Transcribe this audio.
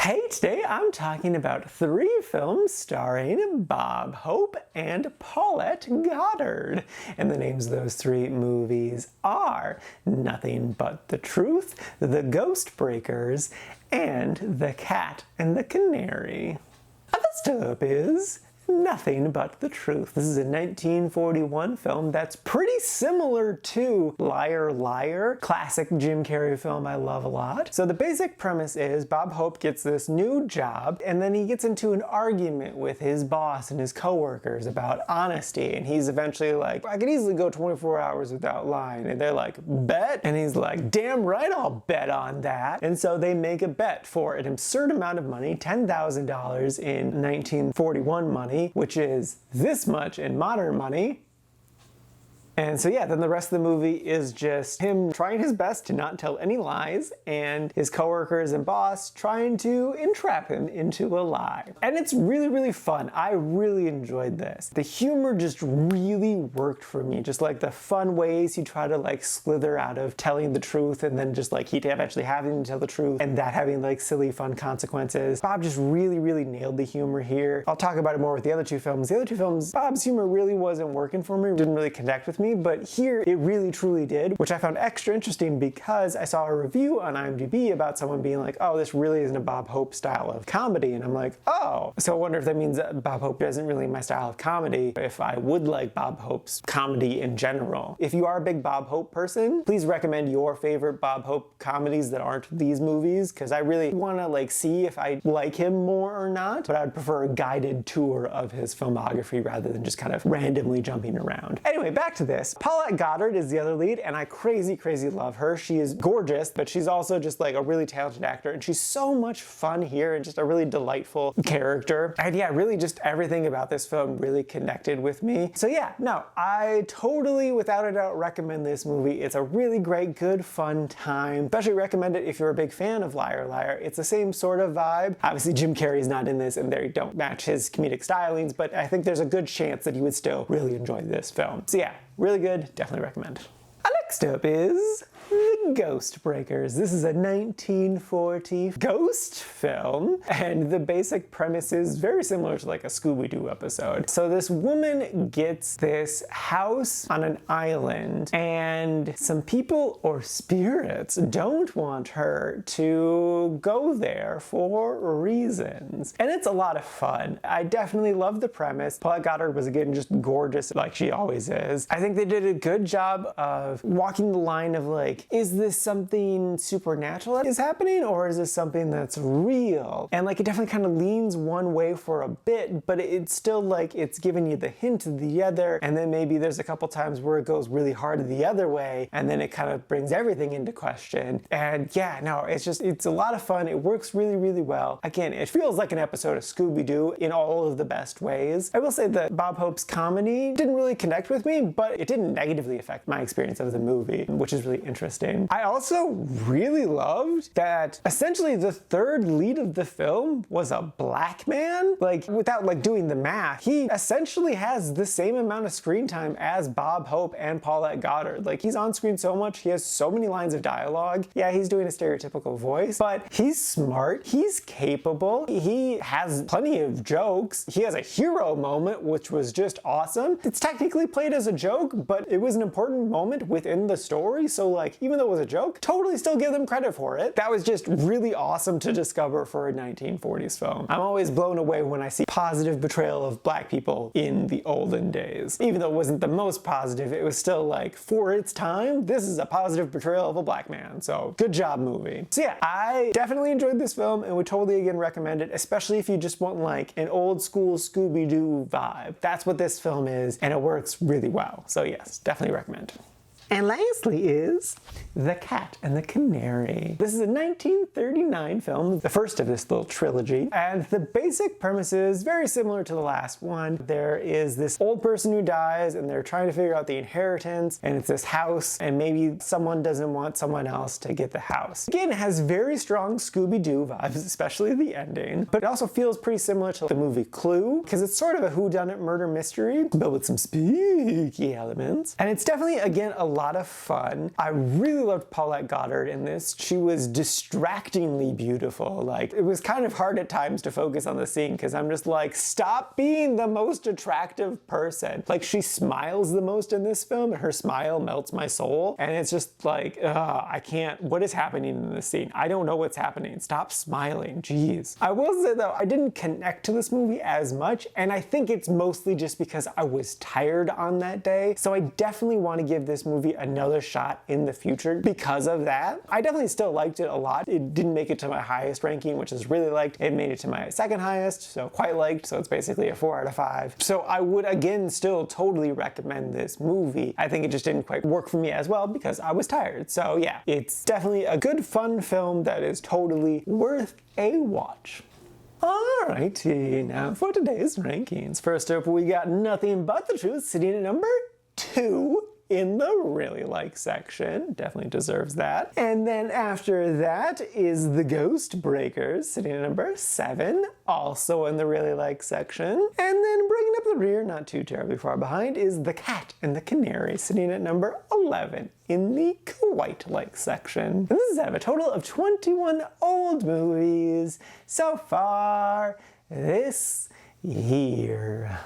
Hey, today I'm talking about 3 films starring Bob Hope and Paulette Goddard. And the names of those 3 movies are Nothing But the Truth, The Ghost Breakers, and The Cat and the Canary. First up is Nothing But the Truth. This is a 1941 film that's pretty similar to Liar Liar, classic Jim Carrey film I love a lot. So the basic premise is Bob Hope gets this new job and then he gets into an argument with his boss and his coworkers about honesty, and he's eventually like, I could easily go 24 hours without lying, and they're like, bet? And he's like, damn right I'll bet on that. And so they make a bet for an absurd amount of money, $10,000 in 1941 money, which is this much in modern money. And so yeah, then the rest of the movie is just him trying his best to not tell any lies and his coworkers and boss trying to entrap him into a lie. And it's really, really fun. I really enjoyed this. The humor just really worked for me. Just like the fun ways he tried to like slither out of telling the truth, and then just like he eventually having to tell the truth and that having like silly fun consequences. Bob just really, really nailed the humor here. I'll talk about it more with the other 2 films. The other 2 films, Bob's humor really wasn't working for me, didn't really connect with me. But here it really truly did, which I found extra interesting because I saw a review on IMDb about someone being like, oh, this really isn't a Bob Hope style of comedy, and I'm like, oh. So I wonder if that means that Bob Hope isn't really my style of comedy, if I would like Bob Hope's comedy in general. If you are a big Bob Hope person, please recommend your favorite Bob Hope comedies that aren't these movies, because I really want to like see if I like him more or not, but I would prefer a guided tour of his filmography rather than just kind of randomly jumping around. Anyway, back to this. Paulette Goddard is the other lead, and I crazy love her. She is gorgeous, but she's also just like a really talented actor, and she's so much fun here and just a really delightful character. And yeah, really just everything about this film really connected with me. So yeah, no, I totally, without a doubt, recommend this movie. It's a really great, good, fun time. Especially recommend it if you're a big fan of Liar Liar. It's the same sort of vibe. Obviously, Jim Carrey's not in this, and they don't match his comedic stylings, but I think there's a good chance that you would still really enjoy this film. So yeah, really good, definitely recommend. Next up is The Ghost Breakers. This is a 1940 ghost film, and the basic premise is very similar to like a Scooby-Doo episode. So this woman gets this house on an island, and some people or spirits don't want her to go there for reasons. And it's a lot of fun. I definitely love the premise. Paulette Goddard was again just gorgeous like she always is. I think they did a good job of walking the line of like, is this something supernatural that is happening, or is this something that's real? And like it definitely kind of leans one way for a bit, but it's still like it's giving you the hint of the other, and then maybe there's a couple times where it goes really hard the other way, and then it kind of brings everything into question. And yeah, no, it's a lot of fun. It works really, really well. Again, it feels like an episode of Scooby-Doo in all of the best ways. I will say that Bob Hope's comedy didn't really connect with me, but it didn't negatively affect my experience of the movie, which is really interesting. I also really loved that essentially the 3rd lead of the film was a black man. Like, without like doing the math, he essentially has the same amount of screen time as Bob Hope and Paulette Goddard. Like, he's on screen so much, he has so many lines of dialogue. Yeah, he's doing a stereotypical voice, but he's smart, he's capable, he has plenty of jokes, he has a hero moment, which was just awesome. It's technically played as a joke, but it was an important moment within the story, so like, even though it was a joke, totally still give them credit for it. That was just really awesome to discover for a 1940s film. I'm always blown away when I see positive portrayal of black people in the olden days. Even though it wasn't the most positive, it was still like, for its time, this is a positive portrayal of a black man. So good job, movie. So yeah, I definitely enjoyed this film and would totally again recommend it, especially if you just want like an old school Scooby-Doo vibe. That's what this film is, and it works really well. So yes, definitely recommend. And lastly is The Cat and the Canary. This is a 1939 film, the first of this little trilogy, and the basic premise is very similar to the last one. There is this old person who dies, and they're trying to figure out the inheritance, and it's this house, and maybe someone doesn't want someone else to get the house. Again, it has very strong Scooby-Doo vibes, especially the ending, but it also feels pretty similar to the movie Clue, because it's sort of a whodunit murder mystery, but with some spooky elements. And it's definitely, again, a lot of fun. I really loved Paulette Goddard in this. She was distractingly beautiful. Like, it was kind of hard at times to focus on the scene because I'm just like, stop being the most attractive person. Like, she smiles the most in this film and her smile melts my soul. And it's just like, I can't, what is happening in this scene? I don't know what's happening. Stop smiling, jeez. I will say though, I didn't connect to this movie as much, and I think it's mostly just because I was tired on that day. So I definitely want to give this movie another shot in the future because of that. I definitely still liked it a lot. It didn't make it to my highest ranking, which is really liked. It made it to my second highest, so quite liked, so it's basically a 4 out of 5. So I would again still totally recommend this movie. I think it just didn't quite work for me as well because I was tired. So yeah, it's definitely a good fun film that is totally worth a watch. Alrighty, now for today's rankings. First up, we got Nothing But the Truth sitting at number 2 in the really like section. Definitely deserves that. And then after that is The Ghost Breakers sitting at number 7, also in the really like section. And then bringing up the rear, not too terribly far behind, is The Cat and the Canary sitting at number 11 in the quite like section. And this is out of a total of 21 old movies so far this year.